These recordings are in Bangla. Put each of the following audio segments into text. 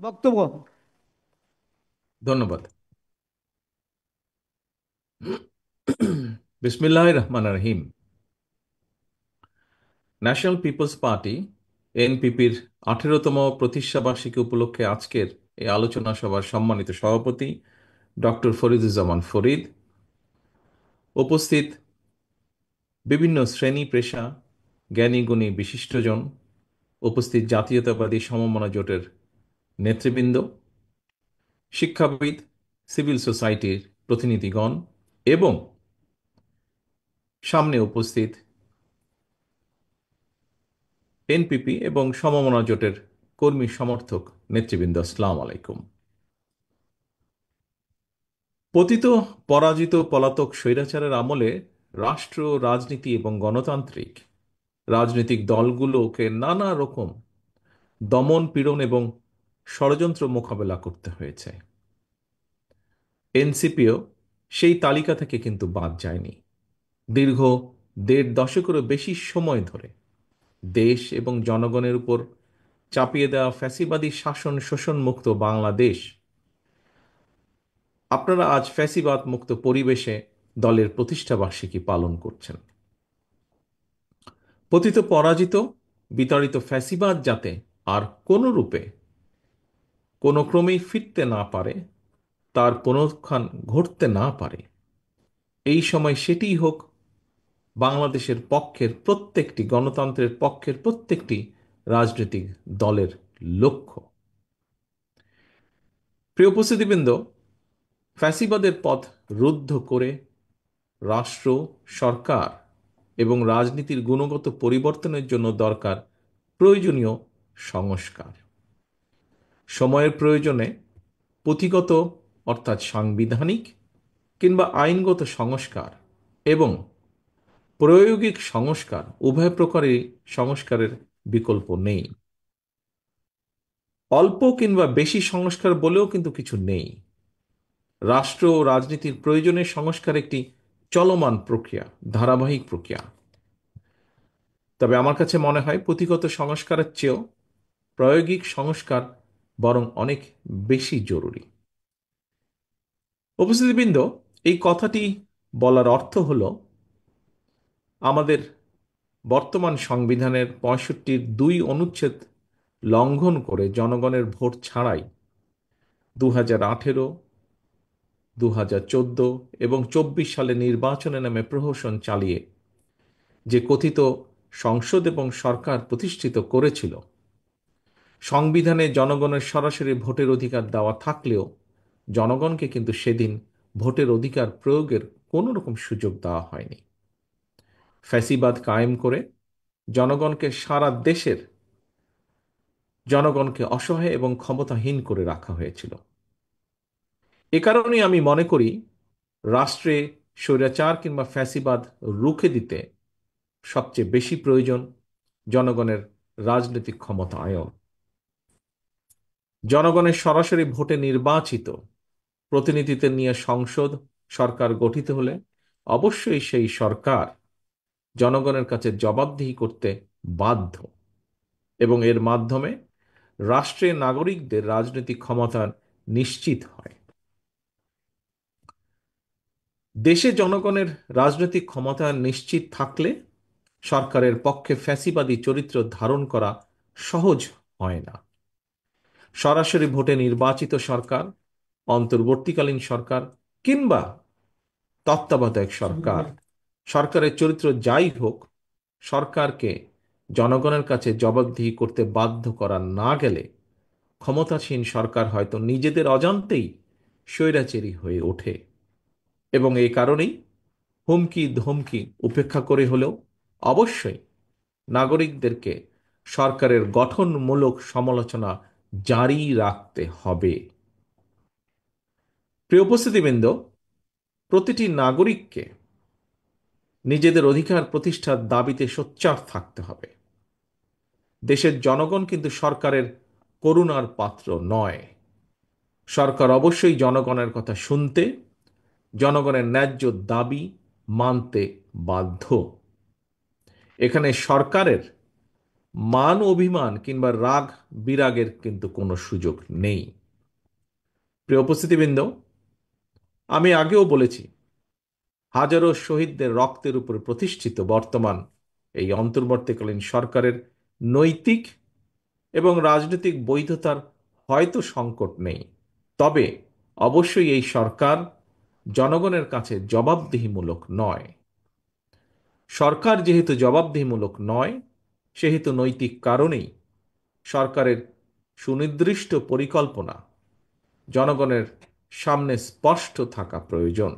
বক্তব্য। ধন্যবাদ। বিসমিল্লাহির রহমানির রহিম। ন্যাশনাল পিপলস পার্টি এনপিপির 18তম প্রতিষ্ঠাবার্ষিকী উপলক্ষে আজকের এই আলোচনা সভার সম্মানিত সভাপতি ডক্টর ফরিদুজ্জামান ফরিদ, উপস্থিত বিভিন্ন শ্রেণী পেশা, জ্ঞানী গুণী বিশিষ্টজন, উপস্থিত জাতীয়তাবাদী সমমনা জোটের নেতৃবৃন্দ, শিক্ষাবিদ, সিভিল সোসাইটির প্রতিনিধিগণ এবং সামনে উপস্থিত এনপিপি এবং সমমনা জোটের কর্মী সমর্থক নেতৃবৃন্দ, আসসালামু আলাইকুম। পতিত পরাজিত পলাতক স্বৈরাচারের আমলে রাষ্ট্র, রাজনীতি এবং গণতান্ত্রিক রাজনৈতিক দলগুলোকে নানা রকম দমন পীড়ন এবং ষড়যন্ত্র মোকাবেলা করতে হয়েছে। এনসিপিও সেই তালিকা থেকে কিন্তু বাদ যায়নি। দীর্ঘ 1.5 দশকেরও বেশি সময় ধরে দেশ এবং জনগণের উপর চাপিয়ে দেওয়া ফ্যাসিবাদী শাসন শোষণ মুক্ত বাংলাদেশ, আপনারা আজ ফ্যাসিবাদ মুক্ত পরিবেশে দলের প্রতিষ্ঠা বার্ষিকী পালন করছেন। পতিত পরাজিত বিতাড়িত ফ্যাসিবাদ যাতে আর কোনো রূপে কোনো ক্রমেই ফিরতে না পারে, তার পুনরুত্থান ঘটতে না পারে, এই সময় সেটিই হোক বাংলাদেশের পক্ষের প্রত্যেকটি গণতন্ত্রের পক্ষের প্রত্যেকটি রাজনৈতিক দলের লক্ষ্য। প্রিয় উপস্থিতিবৃন্দ, ফ্যাসিবাদের পথ রুদ্ধ করে রাষ্ট্র, সরকার এবং রাজনীতির গুণগত পরিবর্তনের জন্য দরকার প্রয়োজনীয় সংস্কার। সময়ের প্রয়োজনে পুঁথিগত অর্থাৎ সাংবিধানিক কিংবা আইনগত সংস্কার এবং প্রায়োগিক সংস্কার, উভয় প্রকারই সংস্কারের বিকল্প নেই। অল্প কিংবা বেশি সংস্কার বলেও কিন্তু কিছু নেই। রাষ্ট্র ও রাজনীতির প্রয়োজনের সংস্কার একটি চলমান প্রক্রিয়া, ধারাবাহিক প্রক্রিয়া। তবে আমার কাছে মনে হয় পুঁথিগত সংস্কারের চেয়েও প্রায়োগিক সংস্কার বরং অনেক বেশি জরুরি। উপস্থিতিবৃন্দ, এই কথাটি বলার অর্থ হল আমাদের বর্তমান সংবিধানের 65-2 অনুচ্ছেদ লঙ্ঘন করে জনগণের ভোট ছাড়াই 2018, 2014 এবং 24 সালে নির্বাচনে নামে প্রহসন চালিয়ে যে কথিত সংসদ এবং সরকার প্রতিষ্ঠিত করেছিল, সংবিধানে জনগণের সরাসরি ভোটের অধিকার দেওয়া থাকলেও জনগণকে কিন্তু সেদিন ভোটের অধিকার প্রয়োগের কোনো রকম সুযোগ দেওয়া হয়নি। ফ্যাসিবাদ কায়েম করে জনগণকে, সারা দেশের জনগণকে অসহায় এবং ক্ষমতাহীন করে রাখা হয়েছিল। এ কারণেই আমি মনে করি রাষ্ট্রে স্বৈরাচার কিংবা ফ্যাসিবাদ রুখে দিতে সবচেয়ে বেশি প্রয়োজন জনগণের রাজনৈতিক ক্ষমতায়ন। জনগণের সরাসরি ভোটে নির্বাচিত প্রতিনিধিদের নিয়ে সংসদ, সরকার গঠিত হলে অবশ্যই সেই সরকার জনগণের কাছে জবাবদিহি করতে বাধ্য এবং এর মাধ্যমে রাষ্ট্রের নাগরিকদের রাজনৈতিক ক্ষমতা নিশ্চিত হয়। দেশে জনগণের রাজনৈতিক ক্ষমতা নিশ্চিত থাকলে সরকারের পক্ষে ফ্যাসিবাদী চরিত্র ধারণ করা সহজ হয় না। সরাসরি ভোটে নির্বাচিত সরকার, অন্তর্বর্তীকালীন সরকার কিংবা তত্ত্বাবধায়ক সরকার, সরকারের চরিত্র যাই হোক, সরকারকে জনগণের কাছে জবাবদিহি করতে বাধ্য করা না গেলে ক্ষমতাসীন সরকার হয়তো নিজেদের অজান্তেই স্বৈরাচারী হয়ে ওঠে। এবং এই কারণেই হুমকি ধমকি উপেক্ষা করে হলেও অবশ্যই নাগরিকদেরকে সরকারের গঠনমূলক সমালোচনা জারি রাখতে হবে। প্রিয় উপস্থিতিবৃন্দ, প্রতিটি নাগরিককে নিজেদের অধিকার প্রতিষ্ঠার দাবিতে সোচ্চার থাকতে হবে। দেশের জনগণ কিন্তু সরকারের করুণার পাত্র নয়। সরকার অবশ্যই জনগণের কথা শুনতে, জনগণের ন্যায্য দাবি মানতে বাধ্য। এখানে সরকারের মান অভিমান কিংবা রাগ বিরাগের কিন্তু কোনো সুযোগ নেই। প্রিয় উপস্থিতিবৃন্দ, আমি আগেও বলেছি, হাজারো শহীদদের রক্তের উপর প্রতিষ্ঠিত বর্তমান এই অন্তর্বর্তীকালীন সরকারের নৈতিক এবং রাজনৈতিক বৈধতার হয়তো সংকট নেই, তবে অবশ্যই এই সরকার জনগণের কাছে জবাবদিহিমূলক নয়। সরকার যেহেতু জবাবদিহিমূলক নয়, সেহেতু নৈতিক কারণেই সরকারের সুনির্দিষ্ট পরিকল্পনা জনগণের সামনে স্পষ্ট থাকা প্রয়োজন।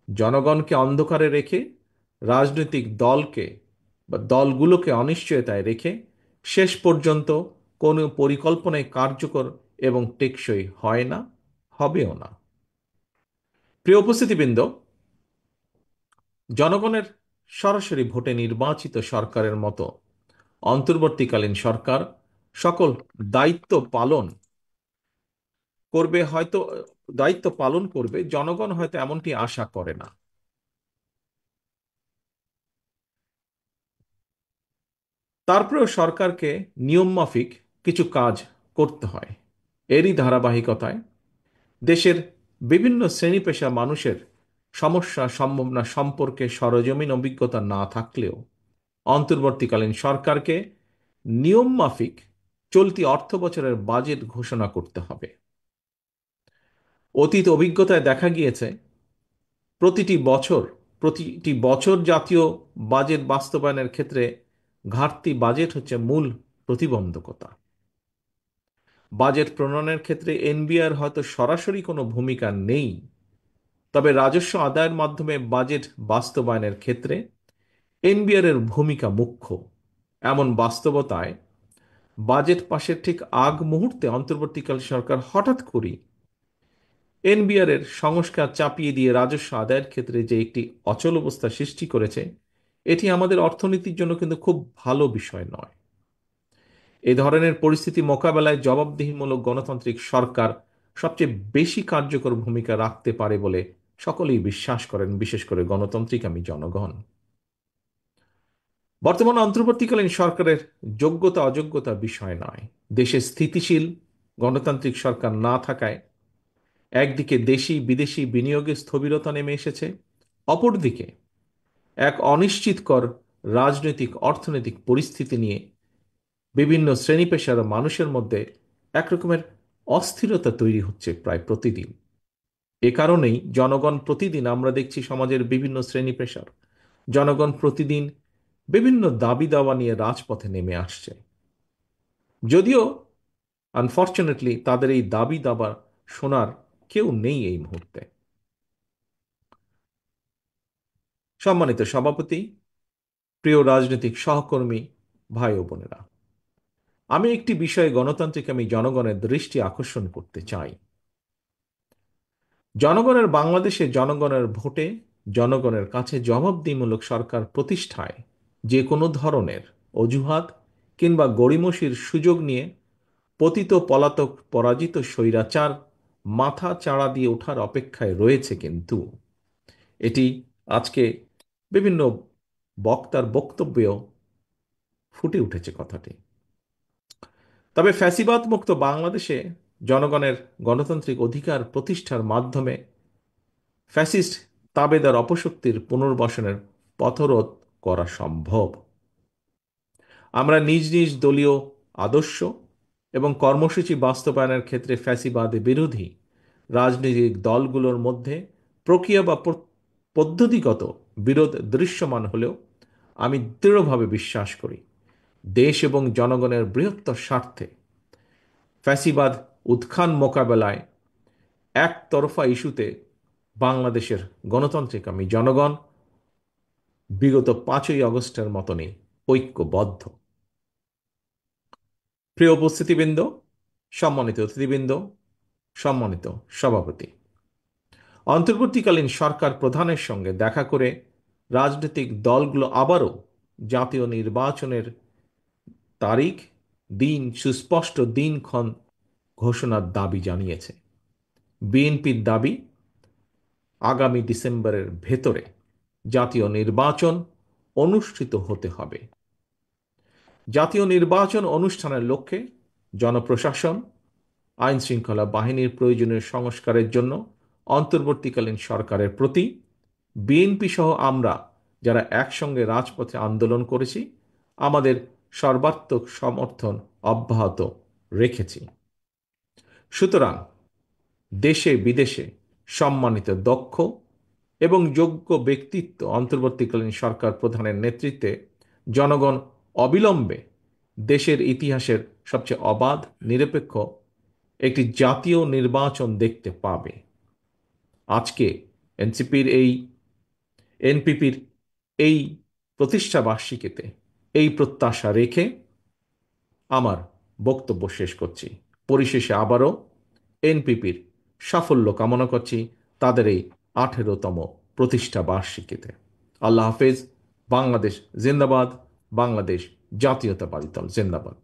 জনগণকে অন্ধকারে রেখে, রাজনৈতিক দলকে বা দলগুলোকে অনিশ্চয়তায় রেখে শেষ পর্যন্ত কোনো পরিকল্পনায় কার্যকর এবং টেকসই হয় না, হবেও না। প্রিয় উপস্থিতিবৃন্দ, জনগণের সরাসরি ভোটে নির্বাচিত সরকারের মতো অন্তর্বর্তীকালীন সরকার সকল দায়িত্ব পালন করবে, হয়তো দায়িত্ব পালন করবে, জনগণ হয়তো এমনটি আশা করে না। তারপরেও সরকারকে নিয়মমাফিক কিছু কাজ করতে হয়। এরই ধারাবাহিকতায় দেশের বিভিন্ন শ্রেণী পেশা মানুষের সমস্যা সম্ভাবনা সম্পর্কে সরজমিন অভিজ্ঞতা না থাকলেও অন্তর্বর্তীকালীন সরকারকে নিয়মমাফিক চলতি অর্থ বছরের বাজেট ঘোষণা করতে হবে। অতীত অভিজ্ঞতায় দেখা গিয়েছে, প্রতিটি বছর প্রতিটি বছর জাতীয় বাজেট বাস্তবায়নের ক্ষেত্রে ঘাটতি বাজেট হচ্ছে মূল প্রতিবন্ধকতা। বাজেট প্রণয়নের ক্ষেত্রে এনবিআর হয়তো সরাসরি কোনো ভূমিকা নেই, তবে রাজস্ব আদায়ের মাধ্যমে বাজেট বাস্তবায়নের ক্ষেত্রে এনবিআর এর ভূমিকা মুখ্য। এমন বাস্তবতায় বাজেট পাশের ঠিক আগ মুহূর্তে অন্তর্বর্তীকালীন সরকার হঠাৎ করেই এনবিআর এর সংস্কার চাপিয়ে দিয়ে রাজস্ব আদায়ের ক্ষেত্রে যে একটি অচল অবস্থা সৃষ্টি করেছে, এটি আমাদের অর্থনীতির জন্য কিন্তু খুব ভালো বিষয় নয়। এ ধরনের পরিস্থিতি মোকাবেলায় জবাবদিহিমূলক গণতান্ত্রিক সরকার সবচেয়ে বেশি কার্যকর ভূমিকা রাখতে পারে বলে সকলেই বিশ্বাস করেন, বিশেষ করে গণতান্ত্রিকামী জনগণ। বর্তমান অন্তর্বর্তীকালীন সরকারের যোগ্যতা অযোগ্যতা বিষয় নয়। দেশে স্থিতিশীল গণতান্ত্রিক সরকার না থাকায় একদিকে দেশি বিদেশি বিনিয়োগে স্থবিরতা নেমে এসেছে, অপরদিকে এক অনিশ্চিতকর রাজনৈতিক অর্থনৈতিক পরিস্থিতি নিয়ে বিভিন্ন শ্রেণী পেশার মানুষের মধ্যে একরকমের অস্থিরতা তৈরি হচ্ছে প্রায় প্রতিদিন। এ কারণেই জনগণ প্রতিদিন, আমরা দেখছি সমাজের বিভিন্ন শ্রেণী পেশার জনগণ প্রতিদিন বিভিন্ন দাবি দাওয়া নিয়ে রাজপথে নেমে আসছে, যদিও আনফর্চুনেটলি তাদের এই দাবি দাবা শোনার কেউ নেই এই মুহূর্তে। সম্মানিত সভাপতি, প্রিয় রাজনৈতিক সহকর্মী, ভাই ও বোনেরা, আমি একটি বিষয়ে গণতান্ত্রিক আমি জনগণের দৃষ্টি আকর্ষণ করতে চাই। জনগণের বাংলাদেশে জনগণের ভোটে জনগণের কাছে জবাবদিহিমূলক সরকার প্রতিষ্ঠায় যে কোনো ধরনের অজুহাত কিংবা গড়িমসির সুযোগ নিয়ে পতিত পলাতক পরাজিত স্বৈরাচার মাথা চাড়া দিয়ে ওঠার অপেক্ষায় রয়েছে, কিন্তু এটি আজকে বিভিন্ন বক্তার বক্তব্যেও ফুটে উঠেছে কথাটি। তবে ফ্যাসিবাদ মুক্ত বাংলাদেশে জনগণের গণতান্ত্রিক অধিকার প্রতিষ্ঠার মাধ্যমে ফ্যাসিস্ট তাবেদার অপশক্তির পুনর্বাসনের পথরোধ করা সম্ভব। আমরা নিজ নিজ দলীয় আদর্শ এবং কর্মসূচি বাস্তবায়নের ক্ষেত্রে ফ্যাসিবাদ বিরোধী রাজনৈতিক দলগুলোর মধ্যে প্রক্রিয়া বা পদ্ধতিগত বিরোধ দৃশ্যমান হলেও আমি দৃঢ়ভাবে বিশ্বাস করি দেশ এবং জনগণের বৃহত্তর স্বার্থে ফ্যাসিবাদ উত্থান মোকাবেলায় একতরফা ইস্যুতে বাংলাদেশের গণতান্ত্রিক আমি জনগণ বিগত 5ই আগস্টের মতনই ঐক্যবদ্ধ। প্রিয় উপস্থিতিবৃন্দ, সম্মানিত অতিথিবৃন্দ, সম্মানিত সভাপতি, অন্তর্বর্তীকালীন সরকার প্রধানের সঙ্গে দেখা করে রাজনৈতিক দলগুলো আবারও জাতীয় নির্বাচনের তারিখ, দিন, সুস্পষ্ট দিনক্ষণ ঘোষণার দাবি জানিয়েছে। বিএনপির দাবি, আগামী ডিসেম্বরের ভেতরে জাতীয় নির্বাচন অনুষ্ঠিত হতে হবে। জাতীয় নির্বাচন অনুষ্ঠানের লক্ষ্যে জনপ্রশাসন, আইন শৃঙ্খলা বাহিনীর প্রয়োজনীয় সংস্কারের জন্য অন্তর্বর্তীকালীন সরকারের প্রতি বিএনপি সহ আমরা যারা একসঙ্গে রাজপথে আন্দোলন করেছি আমাদের সর্বাত্মক সমর্থন অব্যাহত রেখেছি। সুতরাং দেশে বিদেশে সম্মানিত দক্ষ এবং যোগ্য ব্যক্তিত্ব অন্তর্বর্তীকালীন সরকার প্রধানের নেতৃত্বে জনগণ অবিলম্বে দেশের ইতিহাসের সবচেয়ে অবাধ, নিরপেক্ষ একটি জাতীয় নির্বাচন দেখতে পাবে। আজকে এনসিপির এই এনপিপির এই প্রতিষ্ঠা বার্ষিকীতে এই প্রত্যাশা রেখে আমার বক্তব্য শেষ করছি। পরিশেষে আবারও এনপিপির সাফল্য কামনা করছি তাদের এই 18তম প্রতিষ্ঠা বার্ষিকীতে। আল্লাহ হাফেজ। বাংলাদেশ জিন্দাবাদ। বাংলাদেশ জাতীয়তাবাদী দল জিন্দাবাদ।